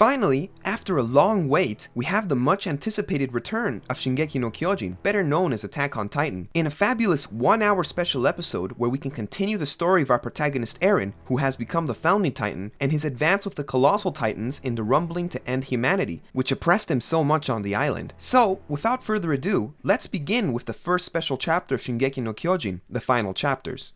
Finally, after a long wait, we have the much anticipated return of Shingeki no Kyojin, better known as Attack on Titan, in a fabulous 1-hour special episode where we can continue the story of our protagonist Eren, who has become the founding Titan, and his advance with the Colossal Titans in the rumbling to end humanity, which oppressed him so much on the island. So, without further ado, let's begin with the first special chapter of Shingeki no Kyojin, the final chapters.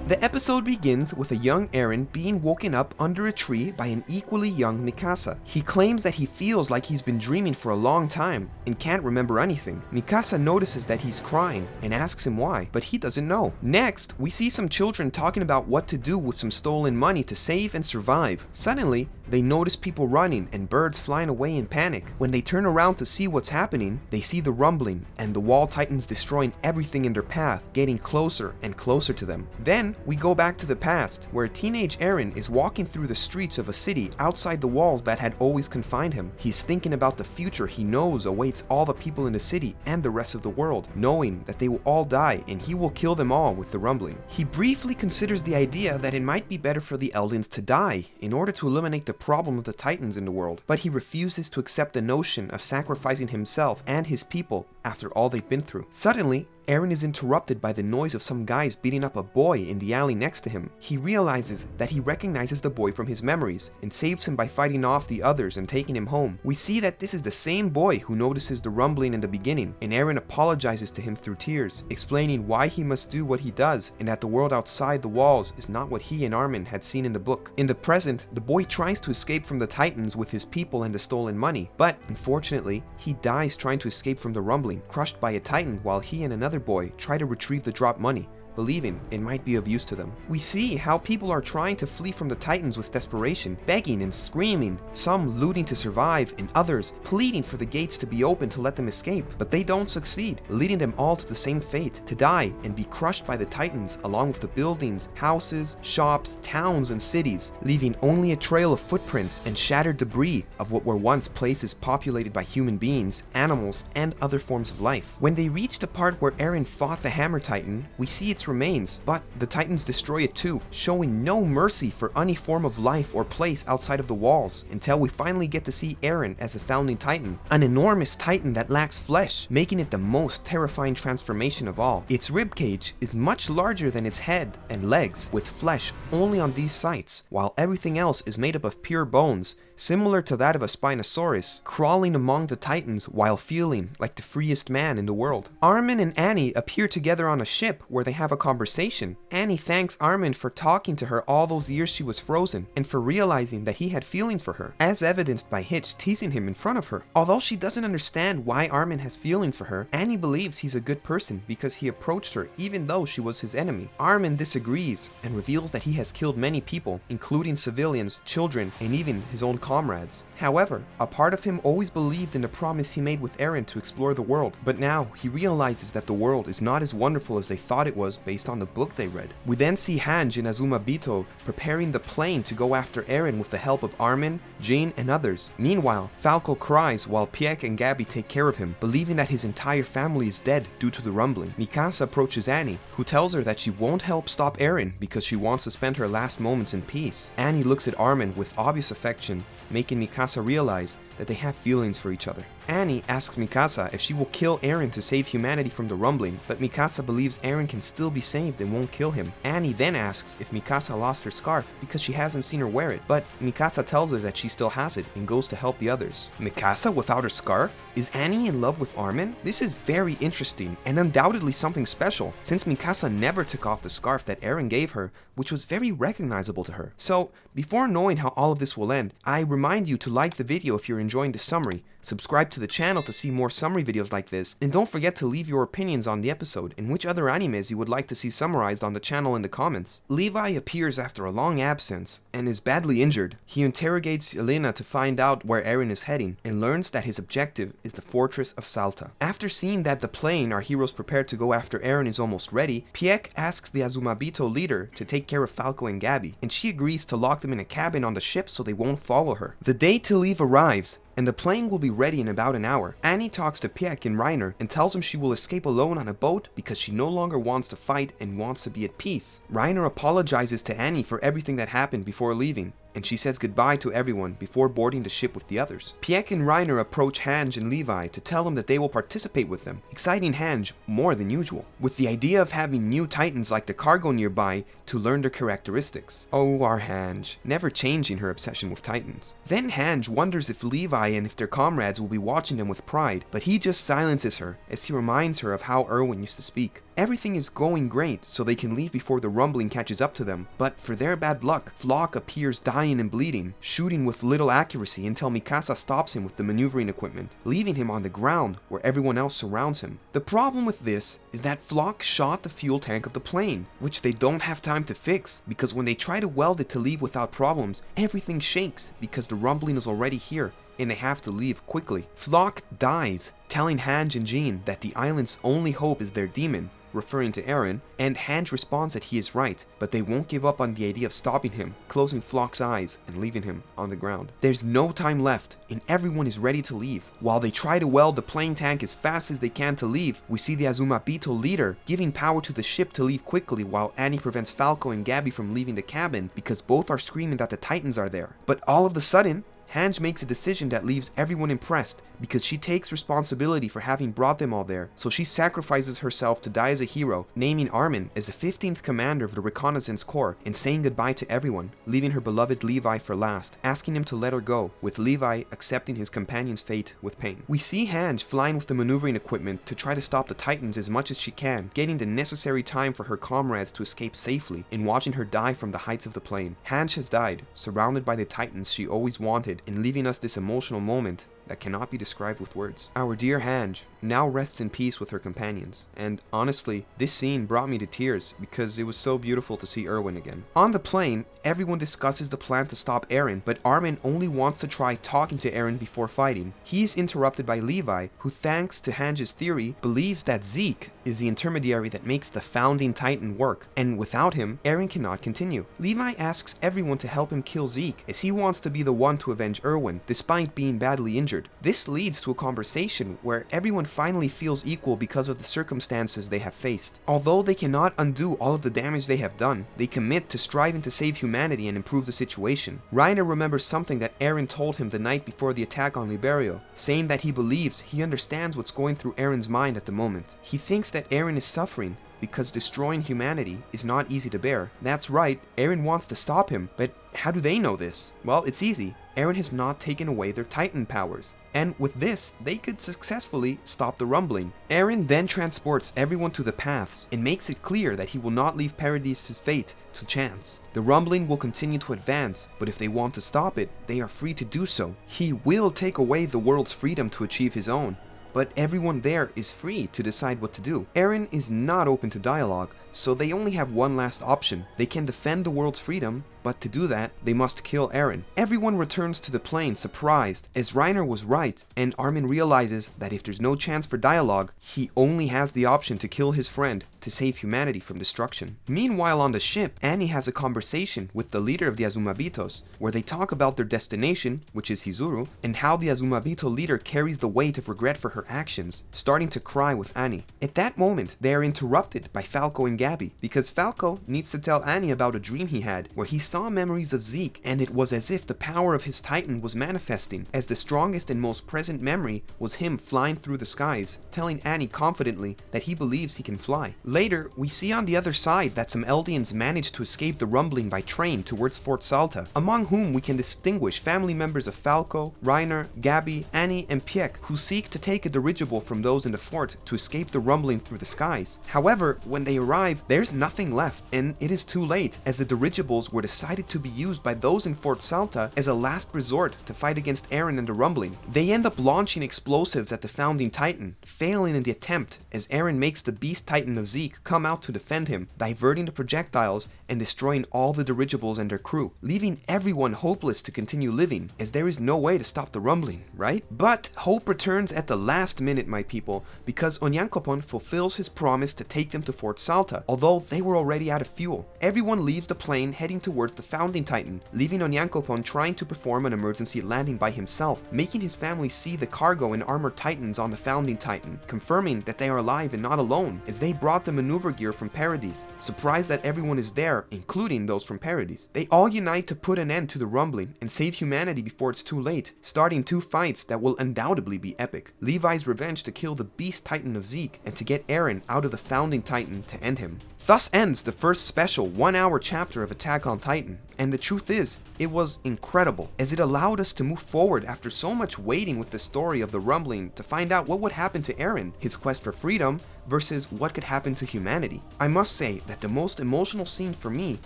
The episode begins with a young Eren being woken up under a tree by an equally young Mikasa. He claims that he feels like he's been dreaming for a long time and can't remember anything. Mikasa notices that he's crying and asks him why, but he doesn't know. Next, we see some children talking about what to do with some stolen money to save and survive. Suddenly, they notice people running and birds flying away in panic. When they turn around to see what's happening, they see the rumbling and the wall titans destroying everything in their path, getting closer and closer to them. Then, we go back to the past, where teenage Eren is walking through the streets of a city outside the walls that had always confined him. He's thinking about the future he knows awaits all the people in the city and the rest of the world, knowing that they will all die and he will kill them all with the rumbling. He briefly considers the idea that it might be better for the Eldins to die in order to eliminate the problem of the Titans in the world, but he refuses to accept the notion of sacrificing himself and his people after all they've been through. Suddenly, Eren is interrupted by the noise of some guys beating up a boy in the alley next to him. He realizes that he recognizes the boy from his memories and saves him by fighting off the others and taking him home. We see that this is the same boy who notices the rumbling in the beginning, and Eren apologizes to him through tears, explaining why he must do what he does and that the world outside the walls is not what he and Armin had seen in the book. In the present, the boy tries to escape from the Titans with his people and the stolen money, but unfortunately, he dies trying to escape from the rumbling, crushed by a Titan while he and another boy try to retrieve the dropped money, believing it might be of use to them. We see how people are trying to flee from the Titans with desperation, begging and screaming, some looting to survive and others pleading for the gates to be open to let them escape, but they don't succeed, leading them all to the same fate, to die and be crushed by the Titans along with the buildings, houses, shops, towns and cities, leaving only a trail of footprints and shattered debris of what were once places populated by human beings, animals, and other forms of life. When they reach the part where Eren fought the Hammer Titan, we see its remains, but the Titans destroy it too, showing no mercy for any form of life or place outside of the walls, until we finally get to see Eren as a founding Titan, an enormous Titan that lacks flesh, making it the most terrifying transformation of all. Its ribcage is much larger than its head and legs, with flesh only on these sites, while everything else is made up of pure bones, similar to that of a Spinosaurus, crawling among the Titans while feeling like the freest man in the world. Armin and Annie appear together on a ship where they have a conversation. Annie thanks Armin for talking to her all those years she was frozen, and for realizing that he had feelings for her, as evidenced by Hitch teasing him in front of her. Although she doesn't understand why Armin has feelings for her, Annie believes he's a good person because he approached her even though she was his enemy. Armin disagrees and reveals that he has killed many people, including civilians, children, and even his own comrades. However, a part of him always believed in the promise he made with Eren to explore the world, but now he realizes that the world is not as wonderful as they thought it was based on the book they read. We then see Hange and Azumabito preparing the plane to go after Eren with the help of Armin, Jane, and others. Meanwhile, Falco cries while Pieck and Gabi take care of him, believing that his entire family is dead due to the rumbling. Mikasa approaches Annie, who tells her that she won't help stop Eren because she wants to spend her last moments in peace. Annie looks at Armin with obvious affection, making Mikasa realize that they have feelings for each other. Annie asks Mikasa if she will kill Eren to save humanity from the rumbling, but Mikasa believes Eren can still be saved and won't kill him. Annie then asks if Mikasa lost her scarf because she hasn't seen her wear it, but Mikasa tells her that she still has it and goes to help the others. Mikasa without her scarf? Is Annie in love with Armin? This is very interesting and undoubtedly something special, since Mikasa never took off the scarf that Eren gave her, which was very recognizable to her. So, before knowing how all of this will end, I remind you to like the video if you're enjoying the summary, subscribe to the channel to see more summary videos like this, and don't forget to leave your opinions on the episode and which other animes you would like to see summarized on the channel in the comments. Levi appears after a long absence and is badly injured. He interrogates Yelena to find out where Eren is heading and learns that his objective is the fortress of Salta. After seeing that the plane our heroes prepare to go after Eren is almost ready, Pieck asks the Azumabito leader to take care of Falco and Gabi, and she agrees to lock them in a cabin on the ship so they won't follow her. The day to leave arrives, and the plane will be ready in about an hour. Annie talks to Pieck and Reiner and tells him she will escape alone on a boat because she no longer wants to fight and wants to be at peace. Reiner apologizes to Annie for everything that happened before leaving, and she says goodbye to everyone before boarding the ship with the others. Pieck and Reiner approach Hange and Levi to tell them that they will participate with them, exciting Hange more than usual, with the idea of having new titans like the cargo nearby to learn their characteristics. Oh, our Hange, never changing her obsession with titans. Then Hange wonders if Levi and if their comrades will be watching them with pride, but he just silences her as he reminds her of how Erwin used to speak. Everything is going great, so they can leave before the rumbling catches up to them, but for their bad luck, Flock appears dying and bleeding, shooting with little accuracy until Mikasa stops him with the maneuvering equipment, leaving him on the ground where everyone else surrounds him. The problem with this is that Flock shot the fuel tank of the plane, which they don't have time to fix, because when they try to weld it to leave without problems, everything shakes because the rumbling is already here, and they have to leave quickly. Flock dies, telling Hange and Jean that the island's only hope is their demon, referring to Eren, and Hange responds that he is right, but they won't give up on the idea of stopping him, closing Flock's eyes and leaving him on the ground. There's no time left, and everyone is ready to leave. While they try to weld the plane tank as fast as they can to leave, we see the Azumabito leader giving power to the ship to leave quickly while Annie prevents Falco and Gabby from leaving the cabin because both are screaming that the Titans are there. But all of a sudden, Hange makes a decision that leaves everyone impressed because she takes responsibility for having brought them all there, so she sacrifices herself to die as a hero, naming Armin as the 15th commander of the Reconnaissance Corps and saying goodbye to everyone, leaving her beloved Levi for last, asking him to let her go, with Levi accepting his companion's fate with pain. We see Hange flying with the maneuvering equipment to try to stop the Titans as much as she can, getting the necessary time for her comrades to escape safely, and watching her die from the heights of the plane. Hange has died, surrounded by the Titans she always wanted, and leaving us this emotional moment that cannot be described with words. Our dear Hange now rests in peace with her companions, and honestly, this scene brought me to tears because it was so beautiful to see Erwin again. On the plane, everyone discusses the plan to stop Eren, but Armin only wants to try talking to Eren before fighting. He is interrupted by Levi, who thanks to Hange's theory, believes that Zeke is the intermediary that makes the founding Titan work, and without him, Eren cannot continue. Levi asks everyone to help him kill Zeke, as he wants to be the one to avenge Erwin, despite being badly injured. This leads to a conversation where everyone finally feels equal because of the circumstances they have faced. Although they cannot undo all of the damage they have done, they commit to striving to save humanity and improve the situation. Reiner remembers something that Eren told him the night before the attack on Liberio, saying that he believes he understands what's going through Eren's mind at the moment. He thinks that Eren is suffering because destroying humanity is not easy to bear. That's right, Eren wants to stop him, but how do they know this? Well, it's easy. Eren has not taken away their Titan powers, and with this, they could successfully stop the rumbling. Eren then transports everyone to the paths and makes it clear that he will not leave Paradise's fate to chance. The rumbling will continue to advance, but if they want to stop it, they are free to do so. He will take away the world's freedom to achieve his own, but everyone there is free to decide what to do. Eren is not open to dialogue, so they only have one last option. They can defend the world's freedom, but to do that, they must kill Eren. Everyone returns to the plane surprised, as Reiner was right, and Armin realizes that if there's no chance for dialogue, he only has the option to kill his friend to save humanity from destruction. Meanwhile on the ship, Annie has a conversation with the leader of the Azumabitos, where they talk about their destination, which is Hizuru, and how the Azumabito leader carries the weight of regret for her actions, starting to cry with Annie. At that moment, they are interrupted by Falco and Gabby, because Falco needs to tell Annie about a dream he had, where he saw memories of Zeke, and it was as if the power of his Titan was manifesting, as the strongest and most present memory was him flying through the skies, telling Annie confidently that he believes he can fly. Later, we see on the other side that some Eldians managed to escape the rumbling by train towards Fort Salta, among whom we can distinguish family members of Falco, Reiner, Gabby, Annie, and Pieck, who seek to take a dirigible from those in the fort to escape the rumbling through the skies. However, when they arrive, there's nothing left, and it is too late, as the dirigibles were decided to be used by those in Fort Salta as a last resort to fight against Eren and the rumbling. They end up launching explosives at the founding Titan, failing in the attempt as Eren makes the Beast Titan of Zeke come out to defend him, diverting the projectiles and destroying all the dirigibles and their crew, leaving everyone hopeless to continue living, as there is no way to stop the rumbling, right? But hope returns at the last minute, my people, because Onyankopon fulfills his promise to take them to Fort Salta, Mikasa, although they were already out of fuel. Everyone leaves the plane heading towards the Founding Titan, leaving Onyankopon trying to perform an emergency landing by himself, making his family see the cargo and armored Titans on the Founding Titan, confirming that they are alive and not alone, as they brought the maneuver gear from Paradis. Surprised that everyone is there, including those from Paradis. They all unite to put an end to the rumbling and save humanity before it's too late, starting two fights that will undoubtedly be epic. Levi's revenge to kill the Beast Titan of Zeke, and to get Eren out of the Founding Titan to end him. Thus ends the first special 1-hour chapter of Attack on Titan, and the truth is, it was incredible, as it allowed us to move forward after so much waiting with the story of the rumbling to find out what would happen to Eren, his quest for freedom, versus what could happen to humanity. I must say that the most emotional scene for me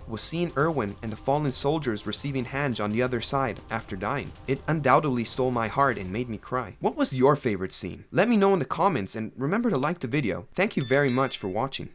was seeing Erwin and the fallen soldiers receiving Hange on the other side after dying. It undoubtedly stole my heart and made me cry. What was your favorite scene? Let me know in the comments, and remember to like the video. Thank you very much for watching.